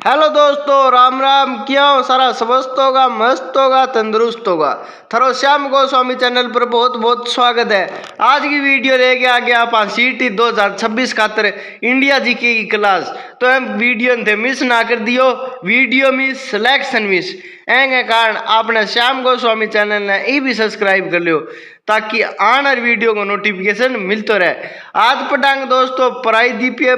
Hello दोस्तों, राम राम। क्या हो सारा स्वस्थ होगा, मस्त होगा, तंदुरुस्त होगा। थारो श्याम गोस्वामी चैनल पर बहुत बहुत स्वागत है। आज की वीडियो लेके आ गया आप CT 2026 खातर इंडिया जीके की क्लास। तो हम वीडियो थे मिस ना कर दियो, वीडियो मिस सिलेक्शन मिस एंगे कारण आपने श्याम गोस्वामी चैनल ने ये भी सब्सक्राइब कर लियो ताकि आने वाली वीडियो को नोटिफिकेशन मिलते रहे। आज पटांग दोस्तों प्रायद्वीपीय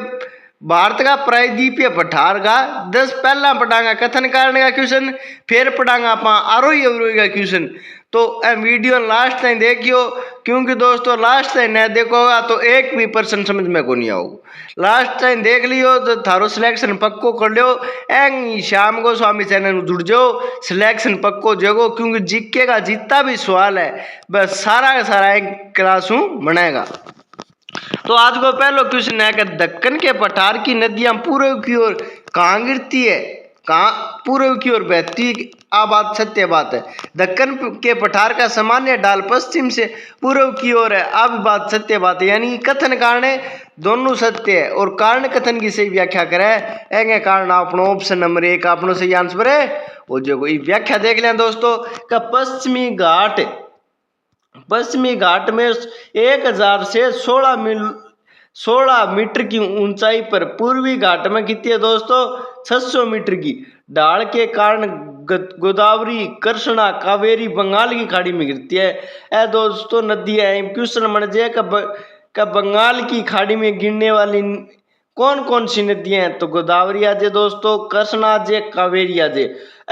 भारत का प्रायद्वीपीय पठार का 10 पहला पढ़ांगा कथन कारण का क्वेश्चन, फिर पढ़ांगा आप आरोही अवरोही का क्वेश्चन। तो वीडियो लास्ट टाइम देखियो, क्योंकि दोस्तों लास्ट टाइम नहीं देखोगा तो एक भी पर्सन समझ में को नहीं आओगे। लास्ट टाइम देख लियो तो थारो सिलेक्शन पक्को कर लियो। एंग शाम को स्वामी चैनल में जुड़ जाओ, सिलेक्शन पक्को जगो, क्योंकि जीके का जितना भी सवाल है बस सारा का सारा एक क्लास बनाएगा। तो आज को पहला क्वेश्चन है कि दक्कन के पठार की नदियां पूर्व की ओर कहाँ गिरती है, कहाँ पूर्व की ओर बहती। आ बात सत्य बात है। दक्कन के पठार का सामान्य ढाल पश्चिम से पूर्व की ओर है। अब बात सत्य बात है, यानी कथन कारण दोनों सत्य है और कारण कथन की सही व्याख्या करे एंगे कारण अपनो ऑप्शन नंबर 1 अपनो सही आंसर है। और जो व्याख्या देख लें दोस्तों का पश्चिमी घाट में 1000 से 16 मीटर की ऊंचाई पर, पूर्वी घाट में कितनी है दोस्तों 600 मीटर की ढाल के कारण गोदावरी, कृष्णा, कावेरी बंगाल की खाड़ी में गिरती है। ए दोस्तों नदी है क्वेश्चन बन जाए का बंगाल की खाड़ी में गिरने वाली कौन कौन सी नदियां हैं। तो गोदावरी आ जाए दोस्तों, कृष्णा आ जाए, कावेरी आ जाए।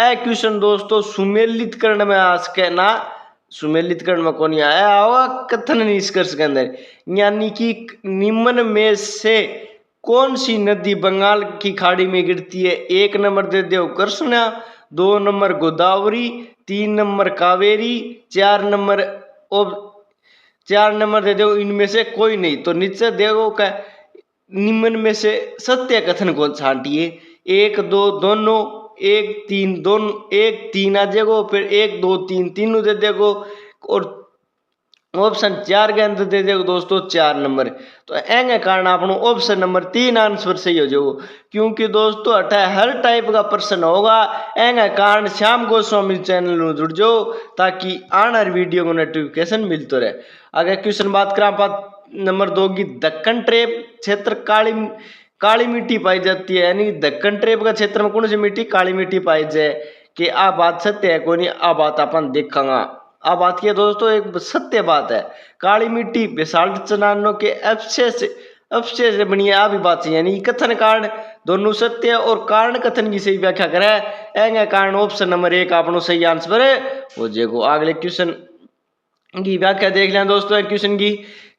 ए क्वेश्चन दोस्तों सुमेलित करण में आ सके ना, सुमेलित करण में कौन आया होगा कथन निष्कर्ष के अंदर, यानी कि निम्न में से कौन सी नदी बंगाल की खाड़ी में गिरती है। 1 नंबर दे दो Krishna, 2 number Godavari, 3 number Kaveri, 4 number दे दो इनमें से कोई नहीं। तो नीचे देखो का निम्न में से सत्य कथन को छांटिए। 1 2 दोनों, 1 3 दोनों, 1 3 आ जाएगो, फिर 1 2 3 तीनों दे देगो और ऑप्शन 4 के अंदर दे देगो दोस्तों 4 नंबर। तो एंगे कारण आपनो ऑप्शन नंबर 3 आंसर सही हो जाएगो, क्योंकि दोस्तों अठा हर टाइप का प्रश्न होगा। एंगे कारण श्याम गोस्वामी चैनल में जुड़ जाओ ताकि आने वाली वीडियो को नोटिफिकेशन मिलते रहे। आगे क्वेश्चन बात करा नंबर 2 की, दक्कन ट्रेप क्षेत्र काली मिट्टी पाई जाती है, यानी दक्कन ट्रेप का क्षेत्र में कौन सी मिट्टी काली मिट्टी पाई जाए। कि आ बात सत्य है कोई नहीं, आ बात अपन देखेंगे। आ बात की दोस्तों एक सत्य बात है, काली मिट्टी बेसाल्ट चट्टानों के अवशेष से बनी है। आ भी बात है, यानी कथन कारण दोनों सत्य है और कारण कथन की सही व्याख्या करे एंगे कारण ऑप्शन नंबर 1 अपनो सही आंसर है हो जाएगो। अगले क्वेश्चन की व्याख्या देख लें दोस्तों। क्वेश्चन की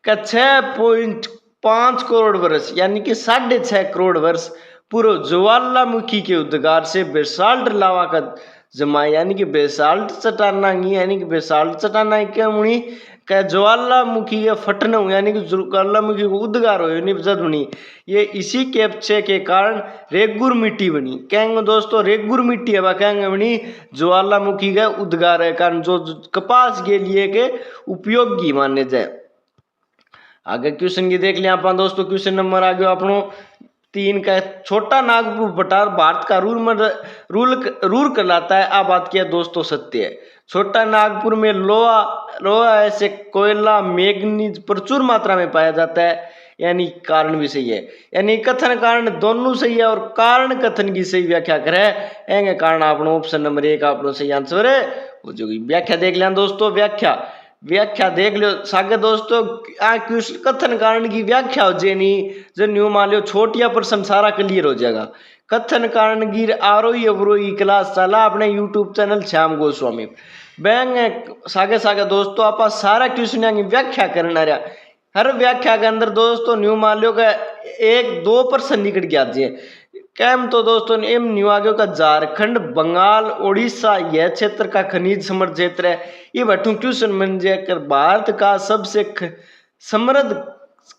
6.5 करोड़ वर्ष यानी कि 6.5 करोड़ वर्ष पूर्व ज्वालामुखी के उद्गार से बेसाल्ट लावा का जमा, यानी कि बेसाल्ट चट्टाना यानी कि बेसाल्ट चट्टाना क्या मुनी का ज्वालामुखी के फटन यानी कि ज्वालामुखी को उद्गार हो निपजत बनी। ये इसी कैप्चे के कारण रेगुर मिट्टी बनी। कहेंगे दोस्तों रेगुर मिट्टी है कहेंगे बनी ज्वालामुखी का उद्गार है कारण जो कपास के लिए के उपयोगी माने जाए। आगे क्वेश्चन की देख लिया आप दोस्तों। क्वेश्चन नंबर आ गया अपनो 3 का, छोटा नागपुर पठार भारत का रूल कहलाता है। आ बात किया दोस्तों सत्य है। छोटा नागपुर में लोहा ऐसे कोयला मैग्नीज प्रचुर मात्रा में पाया जाता है, यानी कारण भी सही है, यानी कथन कारण दोनों सही है और कारण कथन की सही व्याख्या करे एंगे कारण आपनो ऑप्शन नंबर 1 आपनो सही आंसर है वो जो व्याख्या देख लिया दोस्तों। व्याख्या देख लो सागे दोस्तों। कथन कारण की व्याख्या हो जाए जो न्यू मान लो छोटिया प्रश्न सारा क्लियर हो जाएगा। कथन कारण गिर आरोही अवरोही क्लास चला अपने YouTube channel Shyam Goswami bank सागे दोस्तों आप सारा क्वेश्चन की व्याख्या करना रहा। हर व्याख्या के अंदर दोस्तों न्यू मान लो का 1-2 प्रश्न निकट गया है। कैम तो दोस्तों एम न्यू आगे का झारखंड, बंगाल, उड़ीसा यह क्षेत्र का खनिज समृद्ध क्षेत्र है। ये बैठू क्वेश्चन बन जाकर भारत का सबसे समृद्ध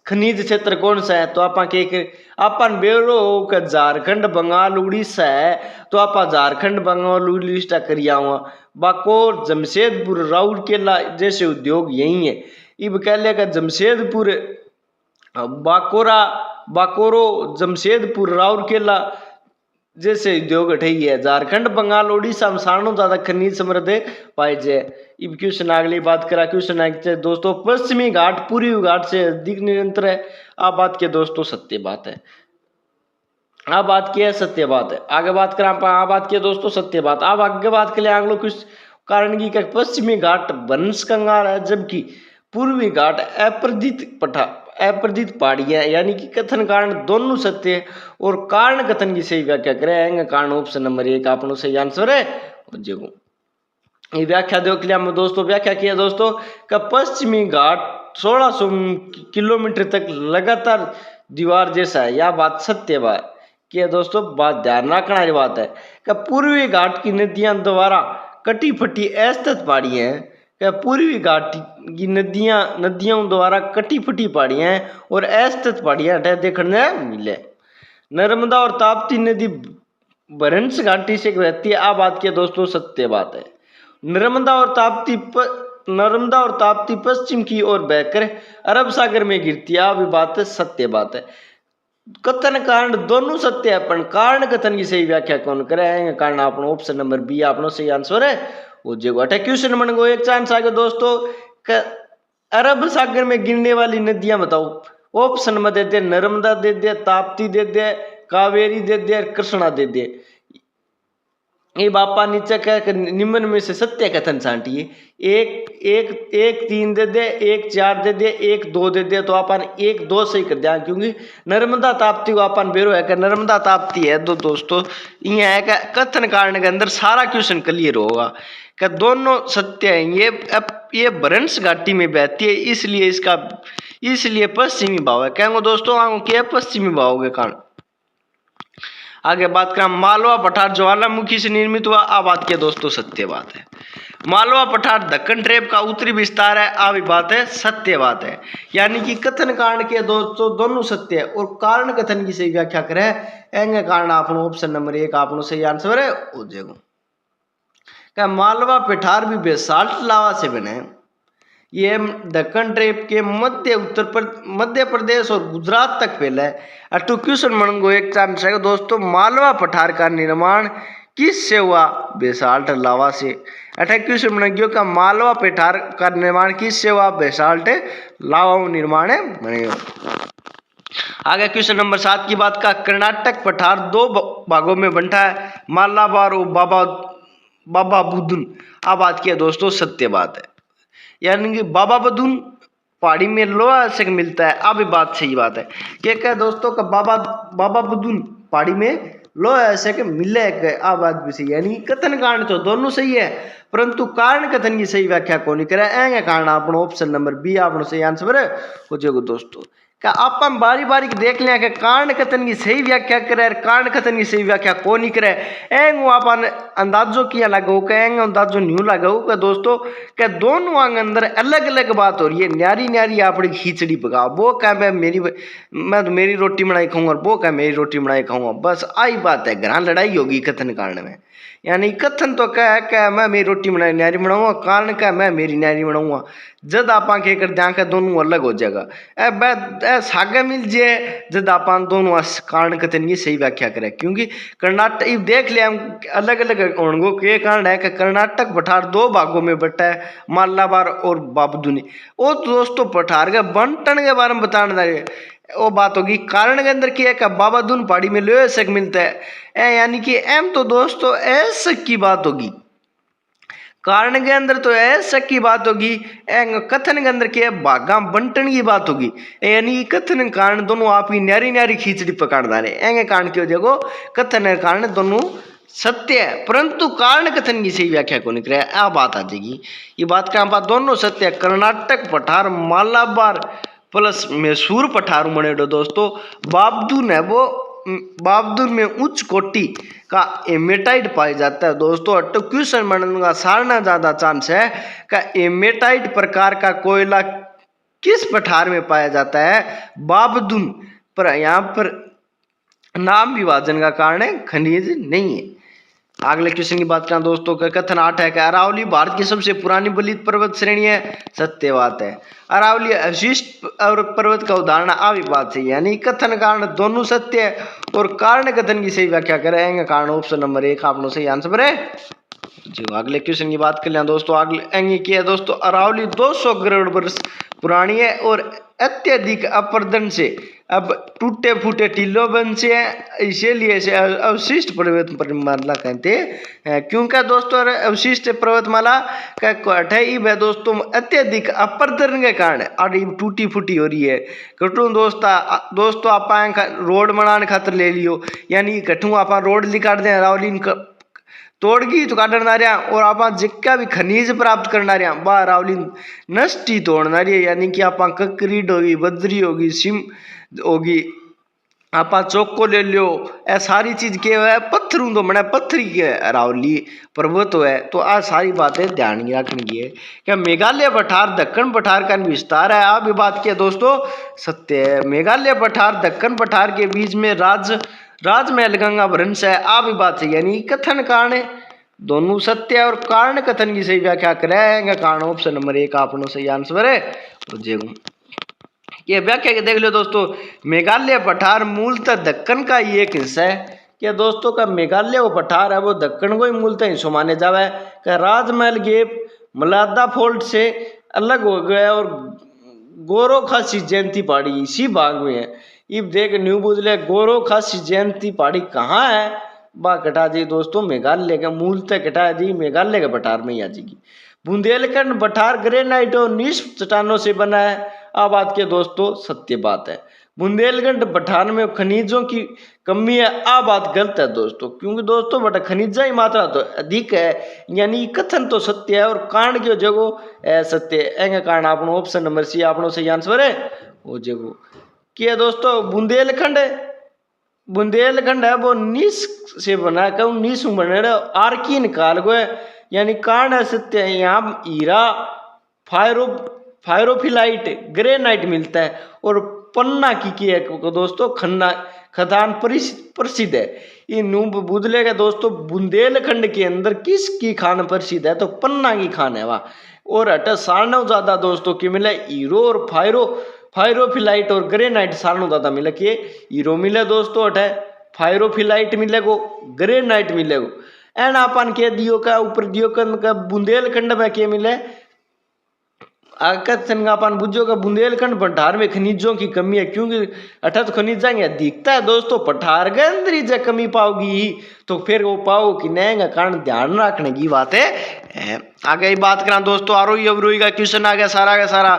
खनिज क्षेत्र कौन सा है। तो अपन बेरो का झारखंड, बंगाल, उड़ीसा है। तो आप झारखंड, बंगाल, उड़ीसा करिया हुआ बाकोर, जमशेदपुर, राउरकेला जैसे उद्योग यही है। इब कह लेगा जमशेदपुर, बाकोरो, जमशेदपुर, राउरकेला जैसे उद्योग उठई है। झारखंड, बंगाल, उड़ीसा में सारणों ज्यादा खनिज समृद्ध पाए जाए। अब क्वेश्चन अगली बात करा, क्वेश्चन है दोस्तों पश्चिमी घाट पूर्वी घाट से अधिक निरंतर है। आप बात के दोस्तों सत्य बात है। आप बात की है सत्य बात है। आगे बात करा आप बात की दोस्तों सत्य बात। अब आगे बात के लिए आगे कुछ कारण की पश्चिमी घाट वंश कंगाल है, जबकि पूर्वी घाट अपरदित पहाड़ियां, यानी कि कथन कारण दोनों सत्य है। और कारण कथन की सही व्याख्या करें कारण ऑप्शन नंबर 1 आपनो सही आंसर है। देखो ये व्याख्या देख लिया हम दोस्तों, व्याख्या किया दोस्तों का पश्चिमी घाट 1600 किलोमीटर तक लगातार दीवार जैसा है। यह बात सत्य बात कि दोस्तों बात ध्यान रखने वाली बात है कि पूर्वी घाट की नदियां द्वारा कटी फटी अस्थित पहाड़ियां हैं। क्या पूर्वी घाट की नदियों द्वारा कटी फटी पहाड़ियां हैं और अस्थित पहाड़ियां देखने मिले। नर्मदा और ताप्ती नदी भ्रंश घाटी से बहती है। आ बात की दोस्तों सत्य बात है। नर्मदा और ताप्ती पश्चिम की ओर बहकर अरब सागर में गिरती है। भी बात है सत्य बात है। कथन कारण दोनों सत्य है, पर कारण कथन की सही व्याख्या कौन करे कारण आपनो ऑप्शन नंबर बी आपनो सही आंसर है। वो जो अठे क्वेश्चन बन गो एक चांस आगे दोस्तों अरब सागर में गिरने वाली नदियां बताओ। ऑप्शन में दे दे नर्मदा दे दे, ताप्ती दे दे, कावेरी दे दे, कृष्णा दे दे। ये बापा नीचे कह निम्न में से सत्य कथन छांटिए। एक 3 दे दे, एक 4 दे दे, एक 2 दे दे, तो अपन 1 2 सही कर दिया, क्योंकि नर्मदा ताप्ती को अपन बेरो है कि नर्मदा ताप्ती है। दो दोस्तों ये है कि कथन कारण के अंदर सारा क्वेश्चन क्लियर होगा कि दोनों सत्य है। ये भ्रंश घाटी में बहती है, इसलिए पश्चिमी भाव है। कहेंगे दोस्तों आगे क्या पश्चिमी भाव के कारण। आगे बात करें मालवा पठार ज्वालामुखी से निर्मित हुआ। आ बात के दोस्तों सत्य बात है। मालवा पठार दक्कन ट्रेप का उत्तरी विस्तार है। आ भी बात है सत्य बात है। यानी कि कथन कारण के दोस्तों दोनों सत्य है और कारण कथन की सही व्याख्या करे एंगे कारण आपनो ऑप्शन नंबर 1 आपनो सही आंसर है। ओ देखो क्या मालवा पठार भी बेसाल्ट लावा से बने। ये दक्कन ट्रेप के मध्य प्रदेश और गुजरात तक फैला है। अटू क्वेश्चन मंगो एक चांस है दोस्तों मालवा पठार का निर्माण किससे हुआ। बेसाल्ट लावा से। अठा क्वेश्चन मंगो का मालवा पठार का निर्माण किससे हुआ। बेसाल्ट लावा निर्माण बनेगा। आगे क्वेश्चन नंबर 7 की बात का कर्नाटक पठार 2 भागों में बंटा है। मालाबार और बाबा बुदुन। आ बात की दोस्तों सत्य बात है। यानी कि बाबा बदून पहाड़ी में लोहा से मिलता है। अब बात सही बात है क्या दोस्तों का बाबा बदून पहाड़ी में लोहा से के मिले है। आ बात भी सही, यानी कथन कारण तो दोनों सही है, परंतु कारण कथन की सही व्याख्या कौन करे कारण आपनो ऑप्शन नंबर बी आपनो सही आंसर है हो जाएगा दोस्तों। क्या अपन बारी बारी देख लिया कि कारण कथन की सही व्याख्या करे कारण कथन की सही व्याख्या कौन ही करे एंग अपन अंदाजो किया लगाओ कहेंगे अंदाजो न्यू लगाओ का दोस्तों क्या दोनों आंग अंदर अलग अलग बात हो रही है। न्यारी न्यारी अपनी खिचड़ी पका वो क्या मैं तो मेरी रोटी बनाई खाऊंगा और वो क्या मेरी रोटी बनाई खाऊंगा। बस आई बात है, घर लड़ाई होगी कथन कारण में। यानी कथन तो क्या मैं मेरी रोटी बनाई न्यारी बनाऊंगा, कारण क्या मैं मेरी न्यारी बनाऊंगा। जद आप कर दिया दोनों अलग हो जाएगा। सागे मिल जाए जद आप दोनों कारण कथन की सही व्याख्या करें, क्योंकि कर्नाटक देख लिया हम अलग अलग होंगे के कारण है कि कर्नाटक पठार 2 भागों में बटा है। मालाबार और बाबदुनी। वो दोस्तों पठार के बंटन के बारे में बताना वो बात होगी। कारण के अंदर क्या है कि बाबादून पहाड़ी में लोहे से मिलता है। यानी कि एम तो दोस्तों ऐसा की बात होगी, कारण के अंदर तो ऐसा की बात होगी। कथन के अंदर क्या है भागा बंटन की बात होगी। यानी कथन कारण दोनों आप ही न्यारी न्यारी खिचड़ी पकाड़ रहे एंगे कारण क्यों देखो कथन कारण दोनों सत्य है, परंतु कारण कथन की सही व्याख्या को निकले आ बात आ जाएगी। ये बात का बात दोनों सत्य है। कर्नाटक पठार मालाबार प्लस मैसूर पठार बनेडो दोस्तों। बाबदून है वो बाबदून में उच्च कोटि का एमेटाइट पाया जाता है दोस्तों। तो क्वेश्चन बनने का सारना ज्यादा चांस है का एमेटाइट प्रकार का कोयला किस पठार में पाया जाता है। बाबदून पर यहाँ पर नाम विभाजन का कारण है, खनिज नहीं है। अगले क्वेश्चन की बात करें दोस्तों का कथन 8 है कि अरावली भारत की सबसे पुरानी बलित पर्वत श्रेणी है। सत्य बात है। अरावली अवशिष्ट और पर्वत का उदाहरण आवी बात है, यानी कथन कारण दोनों सत्य है और कारण कथन की सही व्याख्या करेंगे। कारण ऑप्शन नंबर 1 आपनो सही आंसर है जी। अगले क्वेश्चन की बात कर लें दोस्तों। अगले क्या है दोस्तों, अरावली 200 करोड़ वर्ष पुरानी है और अत्यधिक अपरदन से अब टूटे फूटे टीलों बन से है, इसीलिए इसे अवशिष्ट पर्वतमाला कहते हैं। क्योंकि दोस्तों अवशिष्ट पर्वतमाला का कटाई है दोस्तों अत्यधिक अपरदन के कारण और ये टूटी फूटी हो रही है। कटू दोस्तों आप रोड बनाने खातर ले लियो, यानी कटू आप रोड निकाल दें अरावली तोड़गी तो काटना रहा और आप जिक्का भी खनिज प्राप्त करना रहा वह अरावली नष्टी तोड़ना रही, यानी कि आप ककरीड होगी, बद्री होगी, सिम होगी, आप चौको ले लो, ए सारी चीज के है पत्थरों तो बना पत्थरी के अरावली पर्वत है। तो आ सारी बातें ध्यान रखनी की है। क्या मेघालय पठार दक्कन पठार का विस्तार है, आप भी बात किया दोस्तों सत्य है। मेघालय पठार दक्कन पठार के बीच में राजमहल गंगा भ्रंश है, आप भी बात है, यानी कथन कारण दोनों सत्य है और कारण कथन की सही व्याख्या करेंगे। कारण ऑप्शन नंबर 1 आपनो सही आंसर है तो ये व्याख्या के देख लो दोस्तों। मेघालय पठार मूलतः दक्कन का ही एक हिस्सा है। क्या दोस्तों का मेघालय वो पठार है वो दक्कन को ही मूलतः हिस्सा माने जावे है। क्या राजमहल गेप मलादा फोल्ड से अलग हो गया और गोरो खासी जयंती पहाड़ी इसी भाग में है। इब देख न्यू बुझले गोरो खासी जयंती पहाड़ी कहाँ है, बा कटा जी दोस्तों मेघालय का मूलतः कटा जी मेघालय के पठार में ही आ जाएगी। बुंदेलखंड पठार ग्रेनाइट और नीस चट्टानों से बना है, आ बात के दोस्तों सत्य बात है। बुंदेलखंड पठार में खनिजों की कमी है, आ बात गलत है दोस्तों, क्योंकि दोस्तों बटा खनिजा की मात्रा तो अधिक है, यानी कथन तो सत्य है और कारण की जगह सत्य है। कारण आपनो ऑप्शन नंबर सी आपनो सही आंसर है वो जगह क्या दोस्तों। बुंदेलखंड है वो नीस से बना कहूँ नीस बने आर्की निकाल गए, यानी कारण है सत्य है। यहाँ हीरा फायरोफिलाइट ग्रेनाइट मिलता है और पन्ना की है दोस्तों खदान प्रसिद्ध है। ये नूब बुदले का दोस्तों बुंदेलखंड के अंदर किसकी खान प्रसिद्ध है, तो पन्ना की खान है वहाँ। और हटा सारणव ज्यादा दोस्तों की मिले हीरो और फायरोफिलाइट और ग्रेनाइट सारणव ज्यादा मिले कि हीरो मिले दोस्तों हटे फायरोफिलाइट मिलेगो ग्रेनाइट मिलेगो। एंड अपन के दियो का ऊपर दियो का बुंदेलखंड में क्या मिले आकर्षण अपन बुझो का बुंदेलखंड पठार में खनिजों की कमी है, क्योंकि अठत खनिजा दिखता है दोस्तों पठार के अंदर ही जब कमी पाओगी तो फिर वो पाओ कि नहीं का कारण ध्यान रखने की बात है। आगे बात करा दोस्तों आरोही अवरोही का क्वेश्चन आ गया सारा का सारा।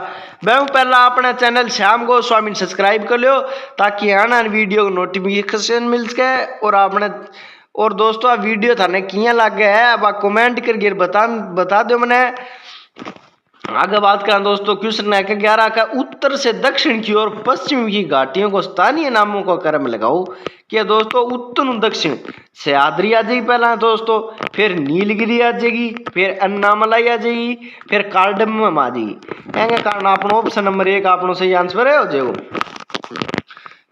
मैं पहला अपने चैनल श्याम गोस्वामी सब्सक्राइब कर लो ताकि आना वीडियो को नोटिफिकेशन मिल सके। और दोस्तों वीडियो थाने किया लग गया है अब कमेंट करके बता दो मैंने। आगे बात करें दोस्तों क्वेश्चन है 11 का उत्तर से दक्षिण की ओर पश्चिम की घाटियों को स्थानीय नामों का क्रम लगाओ। क्या दोस्तों उत्तर दक्षिण सह्याद्री आ जाएगी पहला दोस्तों, फिर नीलगिरी आ जाएगी, फिर अन्नामलाई आ जाएगी, फिर कार्डमम आ जाएगी। एंगे कारण आपनो ऑप्शन नंबर 1 आपनो सही आंसर है हो जाएगो,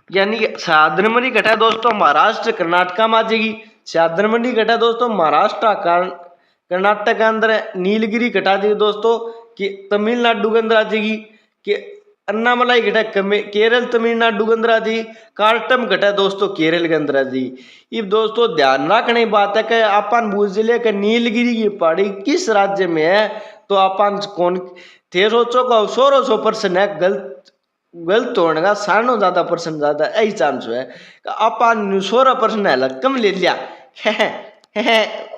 यानी सह्याद्री घटा दोस्तों महाराष्ट्र कर्नाटक में आ जाएगी। सह्याद्री घटा दोस्तों महाराष्ट्र कर्नाटक के अंदर है। नीलगिरी घटा दी दोस्तों कि तमिलनाडु के अंदर आ जाएगी। कि अन्नामलाई घटा केरल तमिलनाडु के अंदर आ जाएगी। कार्टम घटा दोस्तों केरल के अंदर आ जाएगी। अब दोस्तों ध्यान रखने की बात है कि अपन बूझ ले कि नीलगिरी की पहाड़ी किस राज्य में है, तो अपन कौन थे सोचो का 1600% है गलत होने का 90% ज्यादा यही चांस है। अपन 16% है कम ले लिया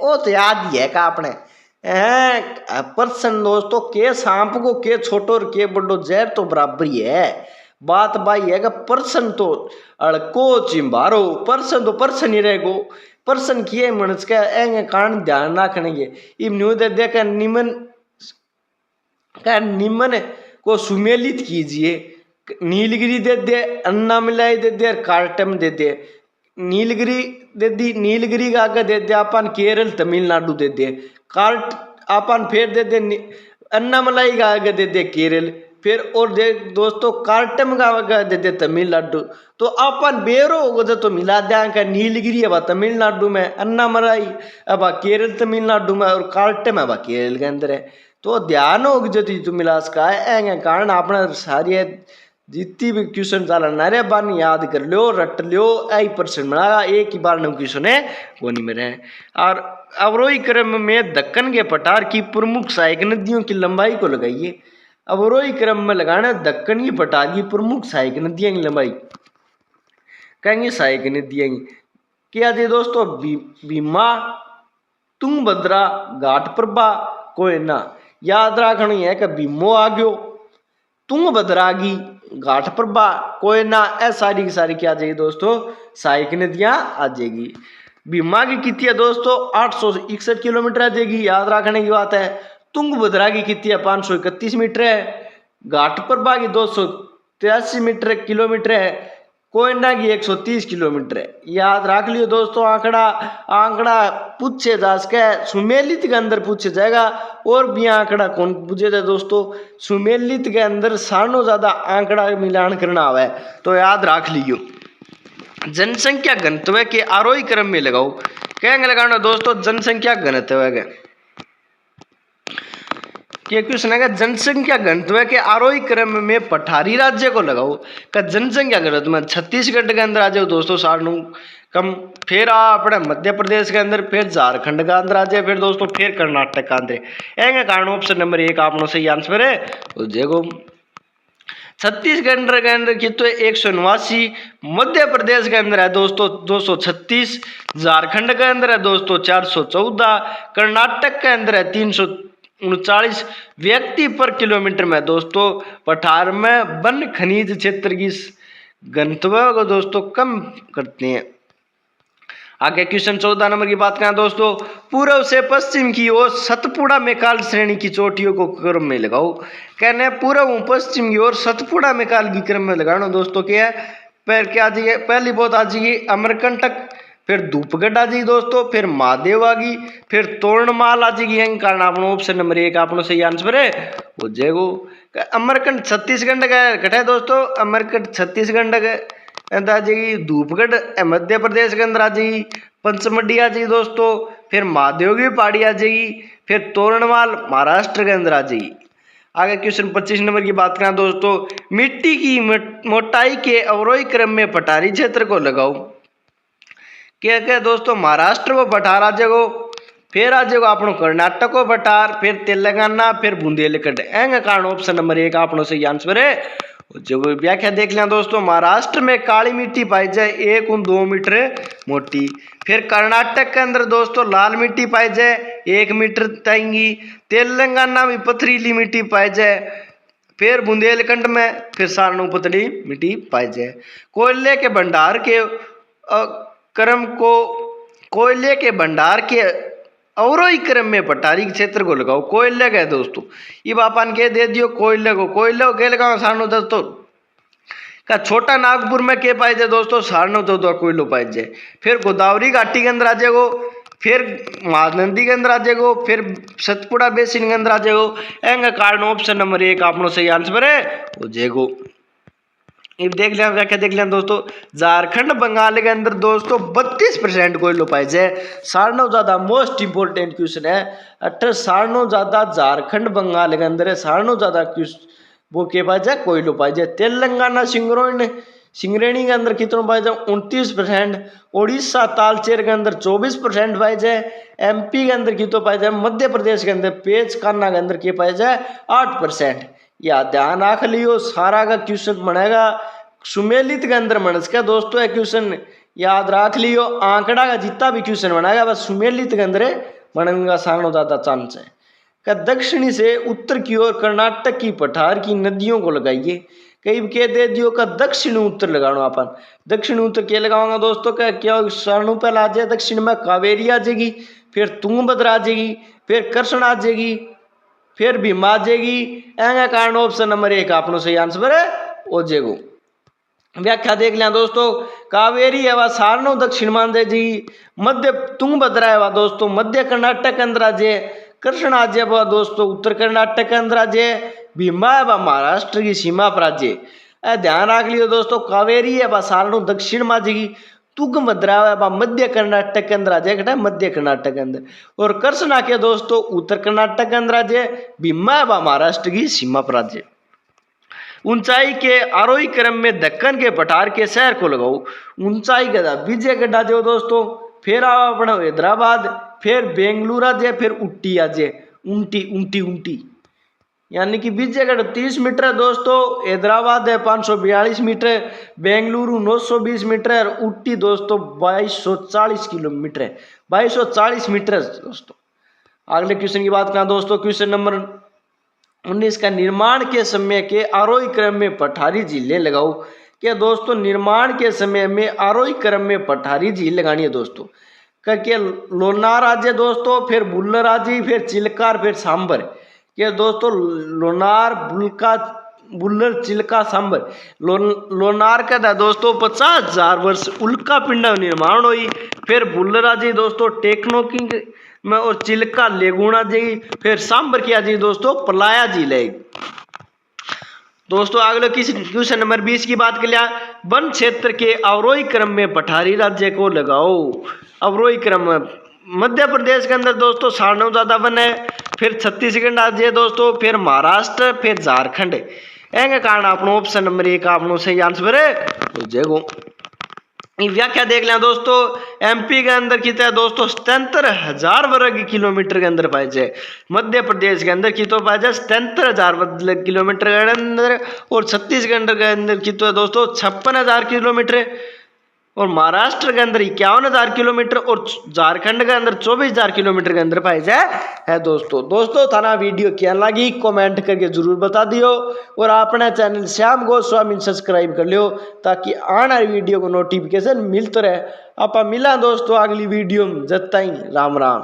वो तो याद ही है का अपने पर्सन दोस्तों के सांप को के छोटो और के बड़ो जहर तो बराबर ही है। बात भाई है कि पर्सन तो अड़को चिंबारो पर्सन तो पर्सन ही रहेगो पर्सन किए मनुष्य का एंगे कारण ध्यान रखने के। इब न्यू दे दे का निमन को सुमेलित कीजिए। नीलगिरी दे दे अन्नामलाई दे दे और कार्टम दे दे। नीलगिरी दे दी नीलगिरी का आगे दे दे अपन केरल तमिलनाडु दे दे। कार्ट अपन फिर दे दे अन्नामलाई का आगे दे दे केरल फिर और देख दोस्तों कार्टम का देते तमिलनाडु। तो अपन बेरो होगा तो मिला दें नीलगिरी अब तमिलनाडु में, अन्नामलाई अब केरल तमिलनाडु में, और कार्टम अब केरल के अंदर है। तो ध्यान होगा जो तू मिलास का है कारण अपना सारी जितनी भी क्वेश्चन चाला नारे बार याद कर लो, रट लो, आई परसेंट बनागा एक ही बार क्वेश्चन है वो नहीं मेरे। और अवरोही क्रम में दक्कन के पठार की प्रमुख सहायक नदियों की लंबाई को लगाइए। अवरोही क्रम में लगाना दक्कन की पठार की प्रमुख सहायक नदियों की लंबाई कहेंगे सहायक नदियां क्या थे दोस्तों, भीमा, तुंगभद्रा, घाटप्रभा, कोयना। याद रखना है कि भीमो आ गयो, तुंगभद्रा आ गई, घाटप्रभा, कोयना, ऐ सारी की सारी क्या आ जाएगी दोस्तों सहायक नदियां आ जाएगी। भीमा की कितनी है दोस्तों 861 किलोमीटर आ जाएगी, याद रखने की बात है। तुंगभद्रा की कितनी है 531 मीटर है। घाटप्रभा की 283 मीटर किलोमीटर है। कोयना की 130 किलोमीटर है। याद रख लियो दोस्तों, आंकड़ा पूछे जा सके सुमेलित के अंदर पूछे जाएगा, और भी आंकड़ा कौन पूछे जाए दोस्तों, सुमेलित के अंदर सानो ज्यादा आंकड़ा मिलान करना आवे तो याद रख लियो। जनसंख्या घनत्व के आरोही क्रम में लगाओ, कहेंगे लगाना दोस्तों जनसंख्या घनत्व के क्वेश्चन है जनसंख्या घनत्व के आरोही क्रम में पठारी राज्य को लगाओ। का जनसंख्या घनत्व में छत्तीसगढ़ के अंदर आ जाओ दोस्तों सारणु कम, फिर अपने मध्य प्रदेश के अंदर, फिर झारखंड का अंदर आ जाए, फिर दोस्तों फिर कर्नाटक का अंदर। एंगे कारण ऑप्शन नंबर 1 आपनो सही आंसर है तो देखो छत्तीसगढ़ के अंदर की तो 189, मध्य प्रदेश के अंदर है दोस्तों 236, झारखंड के अंदर है दोस्तों 414, कर्नाटक के अंदर है 339 व्यक्ति पर किलोमीटर में दोस्तों पठार में वन खनिज क्षेत्र की घनत्व को दोस्तों कम करते हैं। आगे क्वेश्चन 14 नंबर की बात करें दोस्तों, पूर्व से पश्चिम की ओर सतपुड़ा मेकाल श्रेणी की चोटियों को क्रम में लगाओ। कहने पूर्व पश्चिम की ओर सतपुड़ा मेकाल की क्रम में लगाना दोस्तों क्या है, क्या आ जाएगी पहली बहुत आ जाएगी अमरकंटक, फिर धूपगढ़ आ जाएगी दोस्तों, फिर महादेव आ गई, फिर तोरणमाल आ जाएगी। यही कारण आपनो ऑप्शन नंबर 1 आपनो सही आंसर है वो जेगो। अमरकंट छत्तीसगढ़ का घटा दोस्तों, अमरकंट छत्तीसगढ़ का आ जाएगी, धूपगढ़ मध्य प्रदेश के अंदर आ जाएगी, पंचमढ़ी आ जाएगी दोस्तों, फिर महादेव की पहाड़ी आ जाएगी, फिर तोरणमाल महाराष्ट्र के अंदर आ जाएगी। आगे क्वेश्चन 25 नंबर की बात करें दोस्तों, मिट्टी की मोटाई के अवरोही क्रम में पठारी क्षेत्र को लगाओ। क्या क्या दोस्तों महाराष्ट्र को पठार आ जाएगो, फिर आ जाएगा अपनो कर्नाटक को पठार, फिर तेलंगाना, फिर बुंदेलखंड। एंगे कारण ऑप्शन नंबर 1 आपनो सही आंसर है जो व्याख्या देख लें दोस्तों, महाराष्ट्र में काली मिट्टी पाई जाए 1-2 मीटर मोटी, फिर कर्नाटक के अंदर दोस्तों लाल मिट्टी पाई जाए 1 मीटर ताएंगी, तेलंगाना में पथरीली मिट्टी पाई जाए, फिर बुंदेलखंड में फिर सारणु पतली मिट्टी पाई जाए। कोयले के भंडार के क्रम को, कोयले के भंडार के अवरोही क्रम में पठारी क्षेत्र को लगाओ। कोयले का दोस्तों ये बापान के दे दियो कोयले को के लगाओ सारणु दोस्तों का छोटा नागपुर में के पाए जाए दोस्तों सारणु तो कोयलो पाए जाए, फिर गोदावरी घाटी के अंदर आ जाएगो, फिर महानदी के अंदर आ जाएगो, फिर सतपुड़ा बेसिन के अंदर आ जाएगो। एंगे कारण ऑप्शन नंबर 1 आपनो सही आंसर है वो जेगो। अब देख लिया व्याख्या देख लिया दोस्तों, झारखंड बंगाल के अंदर दोस्तों 32% कोयलो पाए जाए। सारणो ज्यादा मोस्ट इंपोर्टेंट क्वेश्चन है, अट्ठर सारणो ज्यादा झारखंड बंगाल के अंदर है, सारणो ज्यादा वो के पाए जाए कोयलो पाए जाए। तेलंगाना सिंगरेणी के अंदर कितना पाए जाए 29%, उड़ीसा तालचेर के अंदर 24% पाए जाए, MP के अंदर कितना पाए जाए, मध्य प्रदेश के अंदर पेचकाना के अंदर के पाए जाए 8%। या ध्यान रख लियो सारा का क्वेश्चन बनेगा सुमेलित के अंदर मनस का दोस्तों, एक क्वेश्चन याद रख लियो, आंकड़ा का जितना भी क्वेश्चन बनेगा बस सुमेलित के अंदर बनने का सारणो ज्यादा चांस है। का दक्षिणी से उत्तर की ओर कर्नाटक की पठार की नदियों को लगाइए। कई के दे दियो का दक्षिण उत्तर लगाना, अपन दक्षिण उत्तर क्या लगाऊंगा दोस्तों का क्या सारणु पहले आ जाए, दक्षिण में कावेरी आ जाएगी, फिर तुंगभद्रा आ जाएगी, फिर कृष्ण आ जाएगी, फिर भीमा आ जाएगी। एंगे कारण ऑप्शन नंबर 1 आपनो सही आंसर है ओ जेगो। व्याख्या देख लिया दोस्तों, कावेरी है वह सारणो दक्षिण मान दे जी, मध्य तुंगभद्रा है वह दोस्तों मध्य कर्नाटक के अंदर आ जाए, कृष्ण राज्य व दोस्तों उत्तर कर्नाटक के अंदर राज्य है। भीमा है वह महाराष्ट्र की सीमा पर राज्य है। ध्यान रख लियो दोस्तों, कावेरी है वह सारणु दक्षिण में जाएगी। तुंगभद्रा है वह मध्य कर्नाटक के अंदर राज्य है, मध्य कर्नाटक के अंदर। और कृष्णा के दोस्तों उत्तर कर्नाटक के अंदर राज्य है। भीमा है वह महाराष्ट्र की सीमा पर राज्य। ऊंचाई के आरोही क्रम में दक्कन के पठार के शहर को लगाओ। ऊंचाई का विजयगढ़ जो दोस्तों, फिर आओ अपना हैदराबाद, फिर बेंगलुरु राज्य, फिर उट्टी राज्य, ऊंटी ऊंटी ऊंटी यानी कि विजयगढ़ 30 मीटर है दोस्तों, हैदराबाद है 542 मीटर, बेंगलुरु 920 मीटर है, और उट्टी दोस्तों 2240 किलोमीटर है, 2240 मीटर है दोस्तों। अगले क्वेश्चन की बात करें दोस्तों, क्वेश्चन नंबर 19 का निर्माण के समय के आरोही क्रम में पठारी झीलें लगाओ। क्या दोस्तों निर्माण के समय में आरोही क्रम में पठारी झील लगानी है दोस्तों। क्या लोनार राज्य दोस्तों, फिर बुल्लर राज्य, फिर चिल्कार, फिर सांबर। क्या दोस्तों लोनार बुल्लर चिल्का सांबर। लोनार का था दोस्तों 50,000 वर्ष उल्का पिंड निर्माण हुई। फिर बुल्लर राज्य दोस्तों टेक्नोकिंग में, और चिल्का लेगुना जी, फिर सांबर किया जी दोस्तों पलाया जी ले। दोस्तों अगले क्वेश्चन नंबर 20 की बात कर लिया, वन क्षेत्र के अवरोही क्रम में पठारी राज्य को लगाओ। अवरोही क्रम में मध्य प्रदेश के अंदर दोस्तों 9.5 ज्यादा वन है, फिर छत्तीसगढ़ राज्य है दोस्तों, फिर महाराष्ट्र, फिर झारखंड। एंगे कारण आपनो ऑप्शन नंबर 1 आपनो सही आंसर है तो जगो। व्याख्या देख लें दोस्तों, एमपी के अंदर कितना है दोस्तों 77,000 वर्ग किलोमीटर के अंदर पाए जाए। मध्य प्रदेश के अंदर कितो पाए जाए 77,000 वर्ग किलोमीटर के अंदर, और छत्तीसगढ़ के अंदर कितो है दोस्तों 56,000 किलोमीटर, और महाराष्ट्र के अंदर 51,000 किलोमीटर, और झारखंड के अंदर 24,000 किलोमीटर के अंदर पाए जाए है दोस्तों थाना वीडियो क्या लगी कमेंट करके जरूर बता दियो, और अपना चैनल श्याम गोस्वामी सब्सक्राइब कर लियो ताकि आने वाली वीडियो को नोटिफिकेशन मिलते रहे। आप मिला दोस्तों अगली वीडियो में, जब तक राम राम।